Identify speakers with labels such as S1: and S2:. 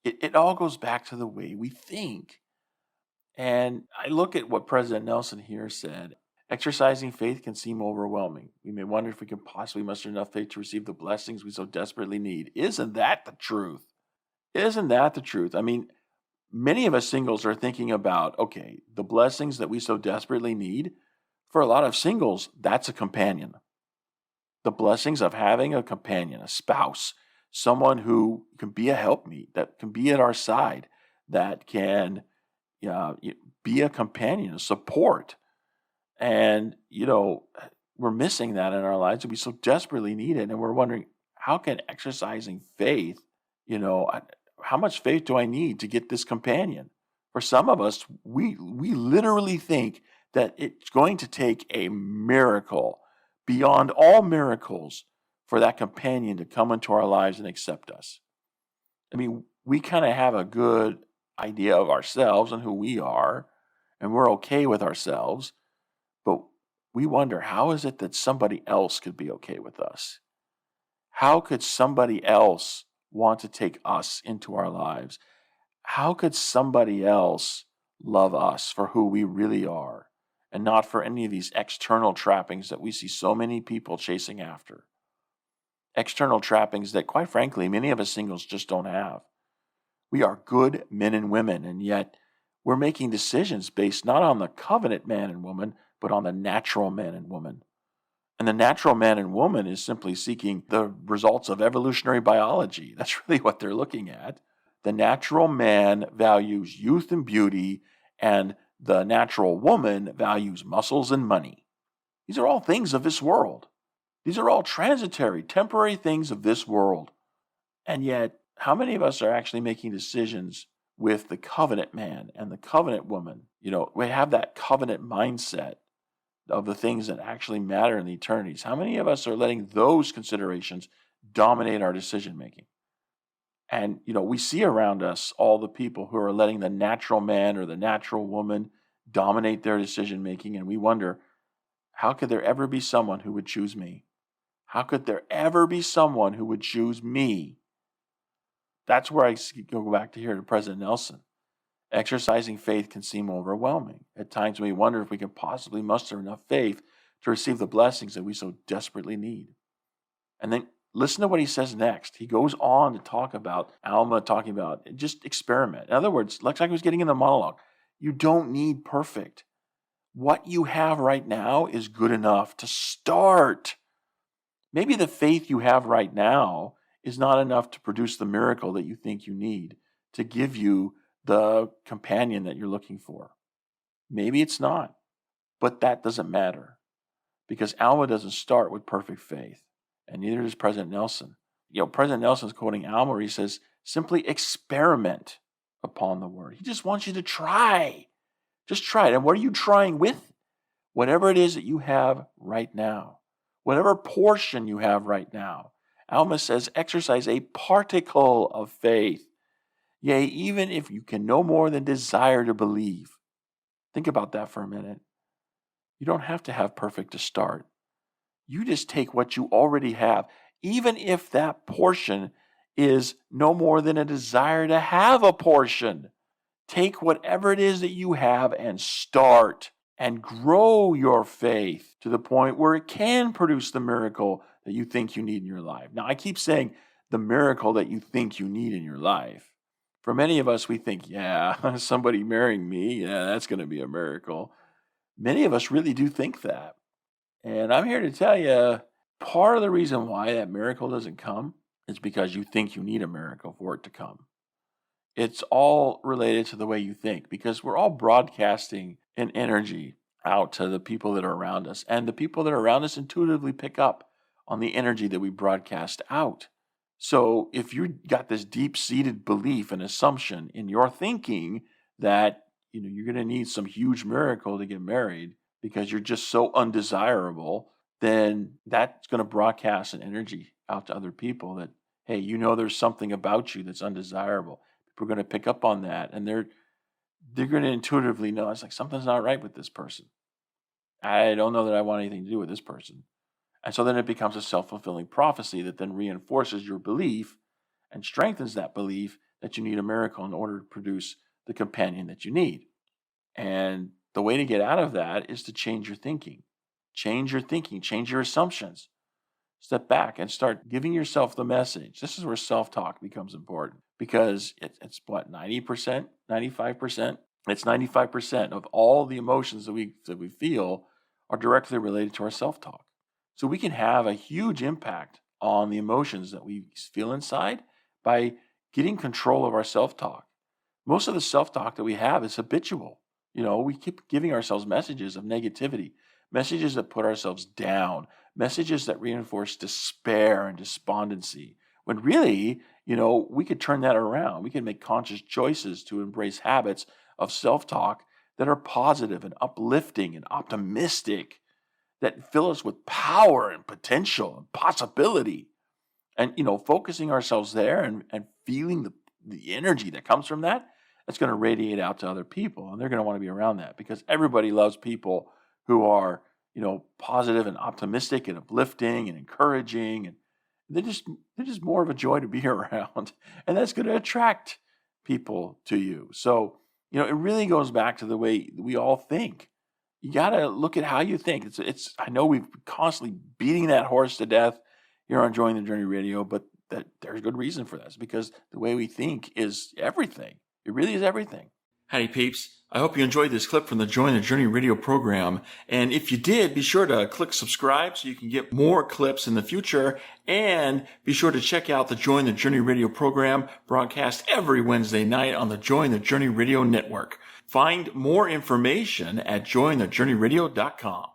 S1: It all goes back to the way we think. And I look at what President Nelson here said. Exercising faith can seem overwhelming. We may wonder if we can possibly muster enough faith to receive the blessings we so desperately need. Isn't that the truth? Isn't that the truth? I mean, many of us singles are thinking about, okay, the blessings that we so desperately need. For a lot of singles, that's a companion. The blessings of having a companion, a spouse, someone who can be a helpmeet, that can be at our side, that can be a companion, a support. And, we're missing that in our lives and we so desperately need it. And we're wondering, how can exercising faith, you know, I- how much faith do I need to get this companion? For some of us, we literally think that it's going to take a miracle beyond all miracles for that companion to come into our lives and accept us. I mean, we kind of have a good idea of ourselves and who we are, and we're okay with ourselves, but we wonder, how is it that somebody else could be okay with us? How could somebody else want to take us into our lives? How could somebody else love us for who we really are and not for any of these external trappings that we see so many people chasing after? External trappings that, quite frankly, many of us singles just don't have. We are good men and women, and yet we're making decisions based not on the covenant man and woman, but on the natural man and woman. And the natural man and woman is simply seeking the results of evolutionary biology. That's really what they're looking at. The natural man values youth and beauty, and the natural woman values muscles and money. These are all things of this world. These are all transitory, temporary things of this world. And yet, how many of us are actually making decisions with the covenant man and the covenant woman? We have that covenant mindset of the things that actually matter in the eternities. How many of us are letting those considerations dominate our decision making? And, we see around us all the people who are letting the natural man or the natural woman dominate their decision making. And we wonder, how could there ever be someone who would choose me? How could there ever be someone who would choose me? That's where I go back to here to President Nelson. Exercising faith can seem overwhelming. At times we wonder if we can possibly muster enough faith to receive the blessings that we so desperately need. And then listen to what he says next. He goes on to talk about Alma talking about just experiment. In other words, like I was getting in the monologue, you don't need perfect. What you have right now is good enough to start. Maybe the faith you have right now is not enough to produce the miracle that you think you need to give you the companion that you're looking for. Maybe it's not, but that doesn't matter because Alma doesn't start with perfect faith, and neither does President Nelson. President Nelson's quoting Alma where he says, simply experiment upon the word. He just wants you to try. Just try it. And what are you trying with? Whatever it is that you have right now, whatever portion you have right now. Alma says, exercise a particle of faith. Yea, even if you can no more than desire to believe. Think about that for a minute. You don't have to have perfect to start. You just take what you already have, even if that portion is no more than a desire to have a portion. Take whatever it is that you have and start and grow your faith to the point where it can produce the miracle that you think you need in your life. Now, I keep saying the miracle that you think you need in your life. For many of us, we think, yeah, somebody marrying me, yeah, that's going to be a miracle. Many of us really do think that. And I'm here to tell you, part of the reason why that miracle doesn't come is because you think you need a miracle for it to come. It's all related to the way you think because we're all broadcasting an energy out to the people that are around us. And the people that are around us intuitively pick up on the energy that we broadcast out. So if you got this deep-seated belief and assumption in your thinking that you're going to need some huge miracle to get married because you're just so undesirable, then that's going to broadcast an energy out to other people that, hey, there's something about you that's undesirable. People are going to pick up on that, and they're going to intuitively know it's like something's not right with this person. I don't know that I want anything to do with this person. And so then it becomes a self-fulfilling prophecy that then reinforces your belief and strengthens that belief that you need a miracle in order to produce the companion that you need. And the way to get out of that is to change your thinking. Change your thinking, change your assumptions. Step back and start giving yourself the message. This is where self-talk becomes important because it's what, 90%, 95%? It's 95% of all the emotions that we feel are directly related to our self-talk. So we can have a huge impact on the emotions that we feel inside by getting control of our self-talk. Most of the self-talk that we have is habitual. We keep giving ourselves messages of negativity, messages that put ourselves down, messages that reinforce despair and despondency. When really, we could turn that around. We can make conscious choices to embrace habits of self-talk that are positive and uplifting and optimistic, that fill us with power and potential and possibility. And, focusing ourselves there and feeling the energy that comes from that, that's going to radiate out to other people. And they're going to want to be around that because everybody loves people who are, positive and optimistic and uplifting and encouraging. And they're just more of a joy to be around. And that's going to attract people to you. So, it really goes back to the way we all think. You got to look at how you think. I know we've constantly beating that horse to death here on Join the Journey Radio, but there's good reason for that. It's because the way we think is everything. It really is everything. Howdy peeps. I hope you enjoyed this clip from the Join the Journey Radio program. And if you did, be sure to click subscribe so you can get more clips in the future. And be sure to check out the Join the Journey Radio program broadcast every Wednesday night on the Join the Journey Radio Network. Find more information at jointhejourneyradio.com.